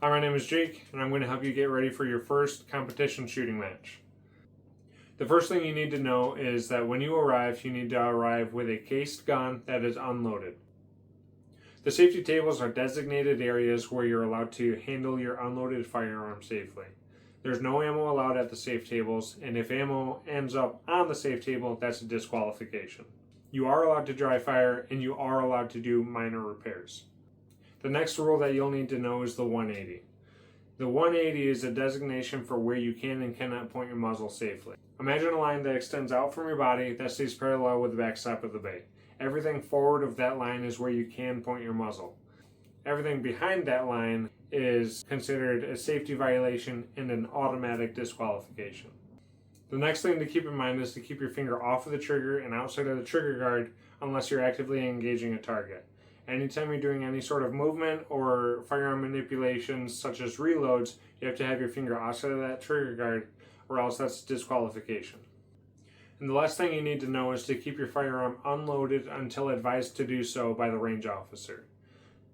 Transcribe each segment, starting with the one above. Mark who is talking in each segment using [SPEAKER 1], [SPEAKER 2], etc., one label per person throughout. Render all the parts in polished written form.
[SPEAKER 1] Hi, my name is Jake, and I'm going to help you get ready for your first competition shooting match. The first thing you need to know is that when you arrive, you need to arrive with a cased gun that is unloaded. The safety tables are designated areas where you're allowed to handle your unloaded firearm safely. There's no ammo allowed at the safe tables, and if ammo ends up on the safe table, that's a disqualification. You are allowed to dry fire, and you are allowed to do minor repairs. The next rule that you'll need to know is the 180. The 180 is a designation for where you can and cannot point your muzzle safely. Imagine a line that extends out from your body that stays parallel with the backstop of the bay. Everything forward of that line is where you can point your muzzle. Everything behind that line is considered a safety violation and an automatic disqualification. The next thing to keep in mind is to keep your finger off of the trigger and outside of the trigger guard unless you're actively engaging a target. Anytime you're doing any sort of movement or firearm manipulations such as reloads, you have to have your finger outside of that trigger guard or else that's disqualification. And the last thing you need to know is to keep your firearm unloaded until advised to do so by the range officer.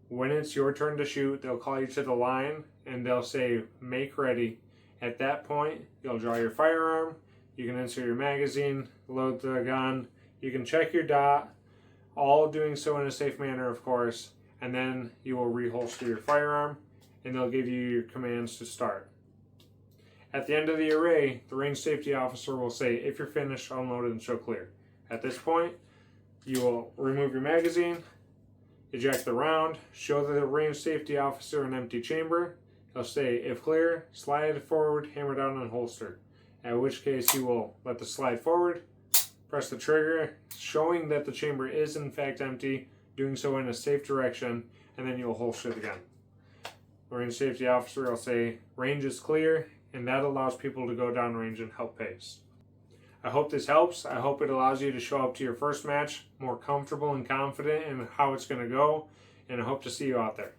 [SPEAKER 1] When it's your turn to shoot, they'll call you to the line and they'll say, "Make ready." At that point, you'll draw your firearm, you can insert your magazine, load the gun, you can check your dot, all doing so in a safe manner, of course, and then you will reholster your firearm and they'll give you your commands to start. At the end of the array, the range safety officer will say, "If you're finished, unload it and show clear." At this point, you will remove your magazine, eject the round, show the range safety officer an empty chamber. He'll say, "If clear, slide it forward, hammer down and holster." At which case you will let the slide forward, press the trigger, showing that the chamber is in fact empty, doing so in a safe direction, and then you'll holster the gun. The range safety officer will say, "Range is clear," and that allows people to go down range and help pace. I hope this helps. I hope it allows you to show up to your first match more comfortable and confident in how it's going to go, and I hope to see you out there.